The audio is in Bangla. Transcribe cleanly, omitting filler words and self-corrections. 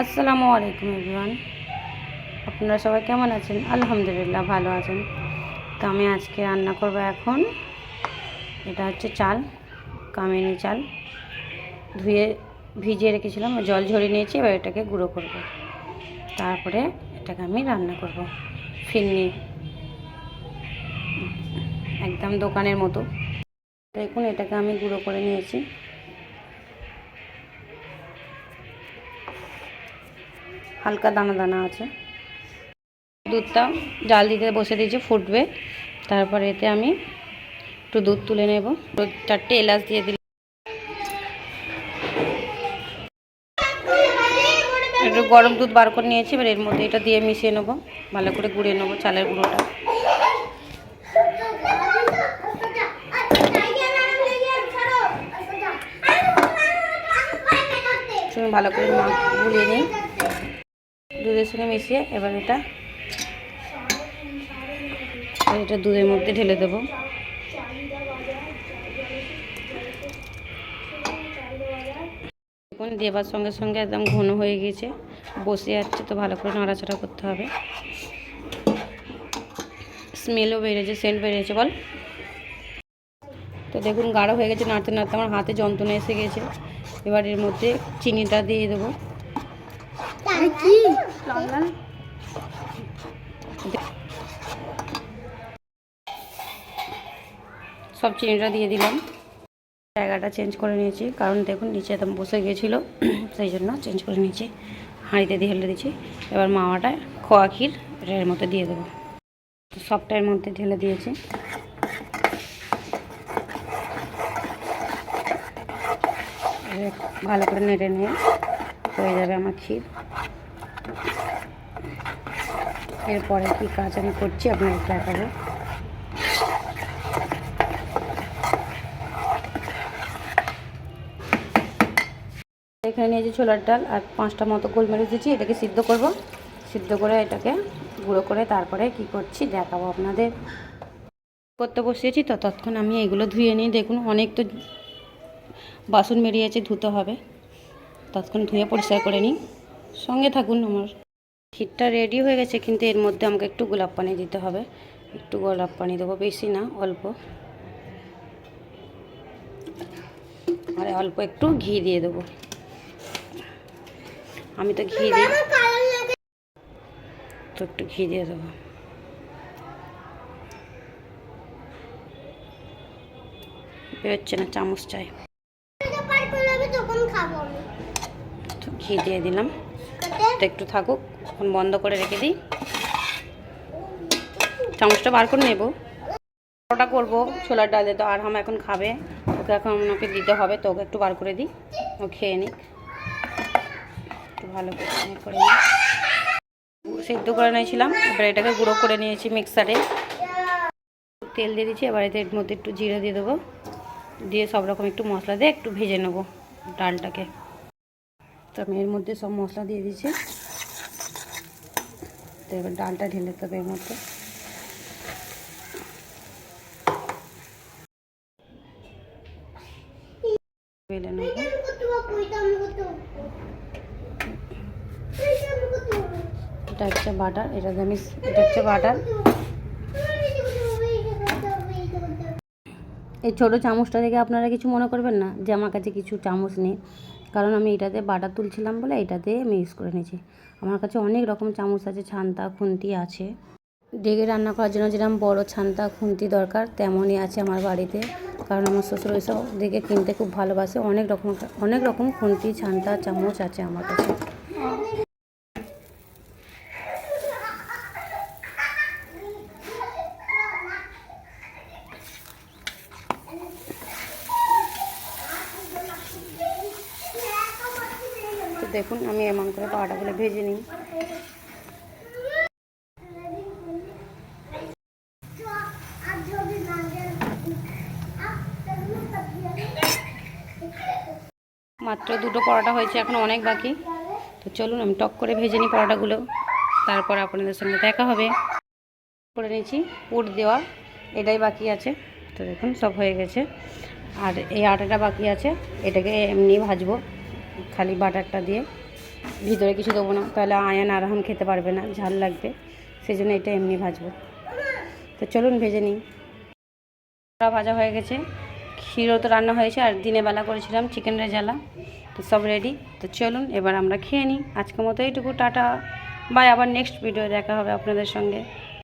আসসালামু আলাইকুম এভরিওয়ান, আপনারা সবাই কেমন আছেন? আলহামদুলিল্লাহ ভালো আছেন। তো আমি আজকে রান্না করব। এখন এটা হচ্ছে চাল, কামিনী চাল ধুয়ে ভিজিয়ে রেখেছিলাম, জল ঝরিয়ে নিয়েছি। এবার এটাকে গুঁড়ো করব, তারপরে এটাকে আমি রান্না করব ফিরনি, একদম দোকানের মতো। দেখুন এটাকে আমি গুঁড়ো করে নিয়েছি। হালকা দানা দানা আছে। দুধটা জাল দিতে বসে দিয়েছি, ফুটবে। তারপরে এতে আমি একটু দুধ তুলে নেব। 4টে এলাচ দিয়ে দিলাম, একটু গরম দুধ বার করে নিয়েছি। এবার এর মধ্যে এটা দিয়ে মিশিয়ে নেবো, ভালো করে গুঁড়িয়ে নেবো চালের গুঁড়োটা। ভালো করে গুলিয়ে নিই দুধের সঙ্গে মিশিয়ে। এবার এটা দুধের মধ্যে ঢেলে দেবো। দেখুন দেবার সঙ্গে সঙ্গে একদম ঘন হয়ে গেছে, বসে যাচ্ছে। তো ভালো করে নাড়াচাড়া করতে হবে। স্মেলও বেড়েছে, সেন্ট বেড়েছে বল। তো দেখুন গাঢ় হয়ে গেছে, নাড়তে নাড়তে আমার হাতে যন্ত্রণা এসে গেছে। এবার এর মধ্যে চিনিটা দিয়ে দেবো। সব চিনিটা দিয়ে দিলাম। জায়গাটা চেঞ্জ করে নিয়েছি, কারণ দেখুন নিচে একদম বসে গিয়েছিলো, সেই জন্য চেঞ্জ করে নিয়েছি। হাঁড়িতে দিয়ে ঢেলে দিচ্ছি। এবার মাওয়াটা খোয়া ক্ষীর এর মধ্যে দিয়ে দেবো। সবটার মধ্যে ঢেলে দিয়েছি। ভালো করে নেড়ে নিয়ে হয়ে যাবে আমার ক্ষীর। এরপরে কি কাজ আমি করছি আপনাকে দেখাবো। এখানে নিয়েছি ছোলার ডাল আর 5টা মতো গোলমরিচ দিয়েছি। এটাকে সিদ্ধ করব। সিদ্ধ করে এটাকে গুঁড়ো করে তারপরে কি করছি দেখাবো আপনাদের। করতে বসিয়েছি, তো ততক্ষণ আমি এগুলো ধুয়ে নিই। দেখুন অনেক তো বাসন বেরিয়েছে, ধুতে হবে। ততক্ষণ ধুয়ে পরিষ্কার করে নিই, সঙ্গে থাকুন। আমার ক্ষীরটা রেডি হয়ে গেছে, কিন্তু এর মধ্যে আমাকে একটু গোলাপ পানি দিতে হবে। একটু গোলাপ পানি দেবো, বেশি না, অল্প। আর অল্প একটু ঘি দিয়ে দেবো। আমি তো ঘি দিই, তো একটু ঘি দিয়ে দেবো। বেরোচ্ছে না, চামচ চাই। তো ঘি দিয়ে দিলাম, তো একটু থাকুক, এখন বন্ধ করে রেখে দিই। চামচটা বার করে নেব। ওটা করবো ছোলার ডাল দিয়ে, তো আর হাম এখন খাবে, ওকে এখন ওকে দিতে হবে। তো ওকে একটু বার করে দিই, ও খেয়ে নিক। একটু ভালো করে নিই। সিদ্ধ করে নিয়েছিলাম, এবার এটাকে গুঁড়ো করে নিয়েছি মিক্সারে। তেল দিয়ে দিচ্ছি। এবার এর মধ্যে একটু জিরে দিয়ে দেবো, দিয়ে সব রকম একটু মশলা দিয়ে একটু ভেজে নেব ডালটাকে। তো আমি এর মধ্যে সব মশলা দিয়ে দিচ্ছি। তো এবার ডালটা ঢেলে দেবো এর মধ্যে। বেলে নেব। এটা হচ্ছে বাটার, এটা হচ্ছে বাটার। এই ছোটো চামচটা থেকে আপনারা কিছু মনে করবেন না যে আমার কাছে কিছু চামচ নেই, কারণ আমি এটাতে বাটার তুলছিলাম বলে এটাতে মিক্স করে নিয়েছি। আমার কাছে অনেক রকম চামচ আছে, ছান্তা খুন্তি আছে। ডেকে রান্না করার জন্য যেরকম বড় ছান্তা খুন্তি দরকার, তেমনই আছে আমার বাড়িতে। কারণ আমার শ্বশুর ওইসব দেখে কিনতে খুব ভালোবাসে। অনেক রকম খুন্তি, ছান্তা, চামচ আছে আমার কাছে। তো দেখুন আমি এমন করে পাউডারগুলো ভেজে নিই। মাত্র 2টো পরোটা হয়েছে, এখন অনেক বাকি। তো চলুন আমি টক করে ভেজে নিই পরোটাগুলো, তারপর আপনাদের সঙ্গে দেখা হবে। করে নিয়েছি পুর দেওয়া, এটাই বাকি আছে। তো দেখুন সব হয়ে গেছে, আর এই আটাটা বাকি আছে। এটাকে এমনি ভাজবো খালি বাটারটা দিয়ে। ভিতরে কিছু দেবো না, তাহলে আয়ান আরহাম খেতে পারবে না, ঝাল লাগবে, সেই জন্য এটা এমনি ভাজবো। তো চলুন ভেজে নিই। ভাজা হয়ে গেছে, ক্ষীরও তো রান্না হয়েছে, আর দিনের বেলা করেছিলাম চিকেন রেজালা, তো সব রেডি। তো চলুন এবার আমরা খেয়ে নিই। আজকের মতো এইটুকু, টাটা বাই, আবার নেক্সট ভিডিও দেখা হবে আপনাদের সঙ্গে।